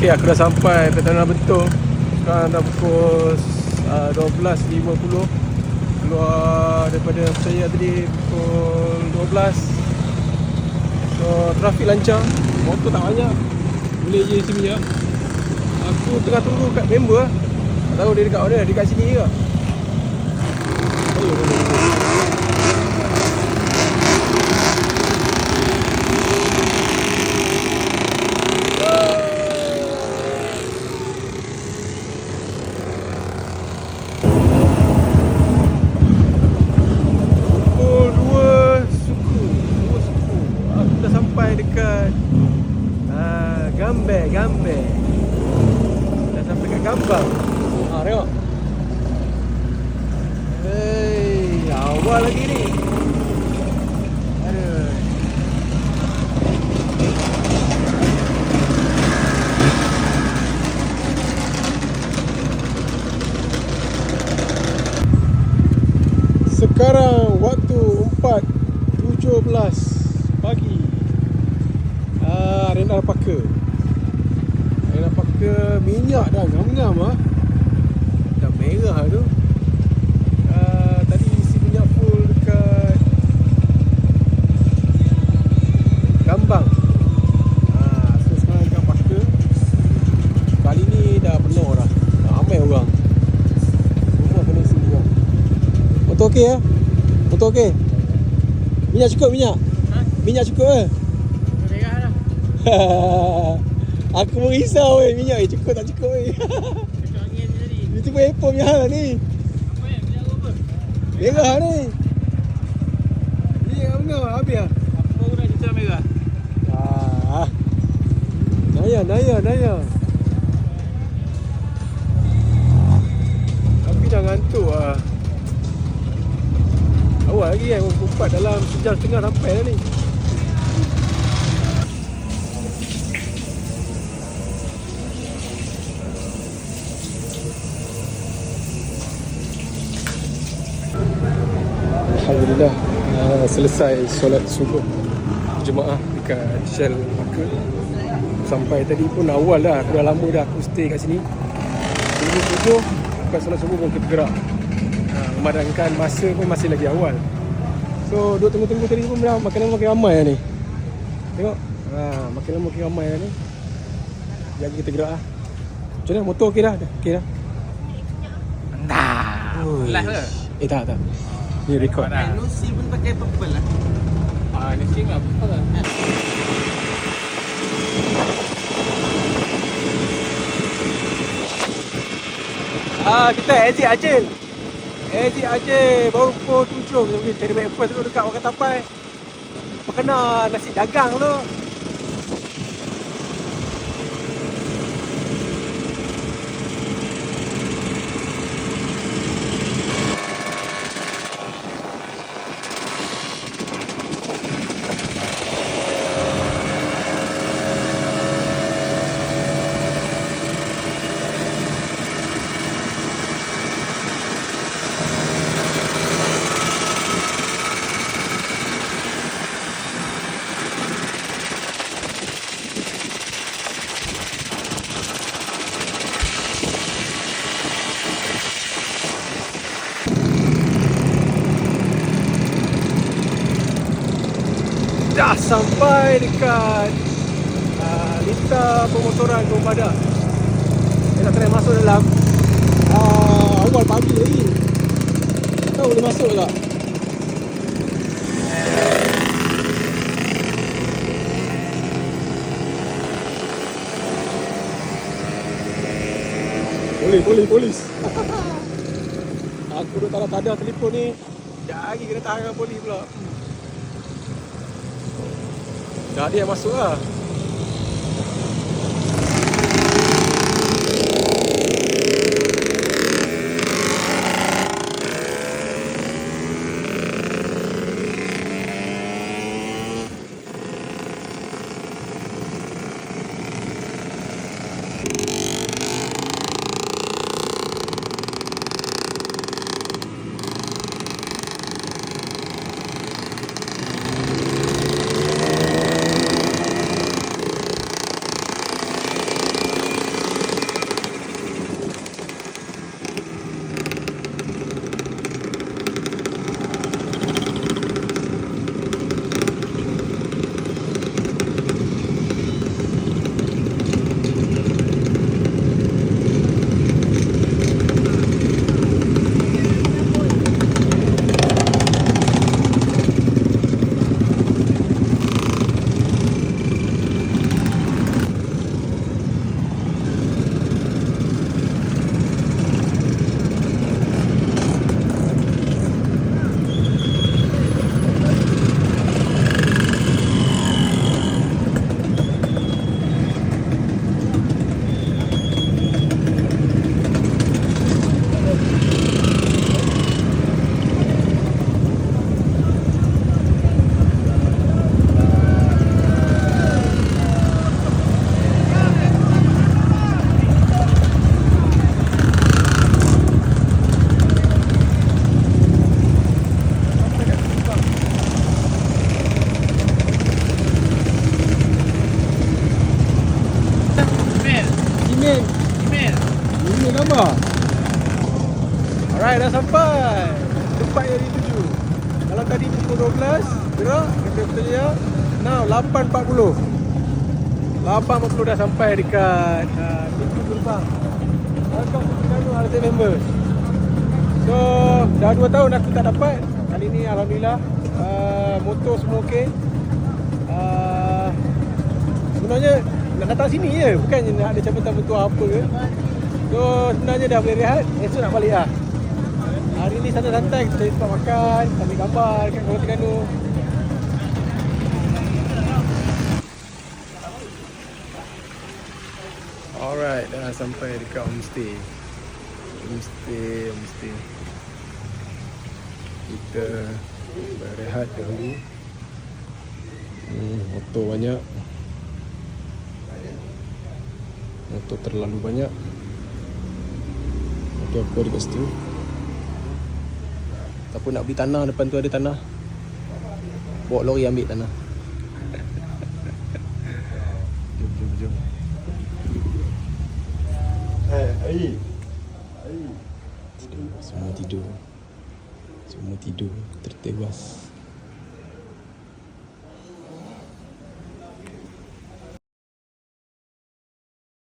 Okay, aku dah sampai ke Tanah Bentong. Sekarang dah pukul 12.50. Keluar daripada saya tadi pukul 12. So, trafik lancar. Motor tak banyak. Boleh je isi minyak. Aku tengah tunggu kat member lah. Tak tahu dia dekat mana. Dia dekat sini ke? Dekat Gambar. Dah sampai kat Gambang. Tengok. Awal lagi ni. Aduh. Sekarang waktu 4.17 pagi. Arena Alpaka minyak dah ngam-ngam lah. Dah merah tu. Tadi isi minyak full dekat Gambang. So sekarang dekat Alpaka. Kali ni dah penuh dah. Ramai orang. Semua kena isi minyak. Motor okey ya? Motor okey? Minyak cukup minyak? Minyak cukup ke? Aku pun risau minyak cukup tak cukup Cakap angin je tadi. Itu pun Apple punya hal ni. Apa yang minyak apa? Merah ni. Ni ngam-ngam habis lah. Apa orang cerita merah? Naya. Tapi dah ngantuk lah. Awal lagi kan, 4 dalam sejam setengah sampai dah ni. Alhamdulillah, selesai solat subuh jemaah dekat Shell Alpaka. Sampai tadi pun awal dah. Aku dah lama dah aku stay kat sini. Sebelum subuh, bukan solat subuh pun kita gerak. Memadamkan masa pun masih lagi awal. So duduk tunggu-tunggu tadi pun makin lama makin ramai lah ni. Tengok, makin lama makin ramai lah ni. Jadi kita gerak lah. Macam mana, motor okey dah? Okey dah? Live ke? Tak. Ni record. Lucy pun pakai purple lah. Lucy lah purple lah. Kita exit Aceh baru pukul 7. Kita pergi cari breakfast dulu dekat Makan Tapai. Kena nasi dagang tu. Dah sampai dekat Lita Pemotoran Gombada. Kita nak try masuk dalam. Awal pagi lagi. Tak tahu boleh masuk tak. Polis. Aku dah tak ada telefon ni. Sekejap lagi kena tahan dengan polis pula. Dah dia masuk lah. dah sampai tempat yang dituju. Kalau tadi pukul 12 gerak kereta Putrajaya. Now 8.40 dah sampai dekat pintu gerbang. Welcome to Terengganu Ultimate Members. So dah 2 tahun aku tak dapat. Kali ni alhamdulillah motor semua okey. Sebenarnya nak datang sini je, bukannya nak ada cabutan motor apa ke. So sebenarnya dah boleh rehat. Esok nak balik lah. Hari ni santai-santai kita cari tempat makan, ambil gambar dekat Kuala Terengganu. Alright, dah sampai dekat homestay. Homestay. Kita berehat dahulu. Motor banyak. Motor terlalu banyak. Ada apa dekat situ? Tak nak beli tanah, depan tu ada tanah. Bawa lori ambil tanah. Jom. Air. Semua tidur. Tertebas.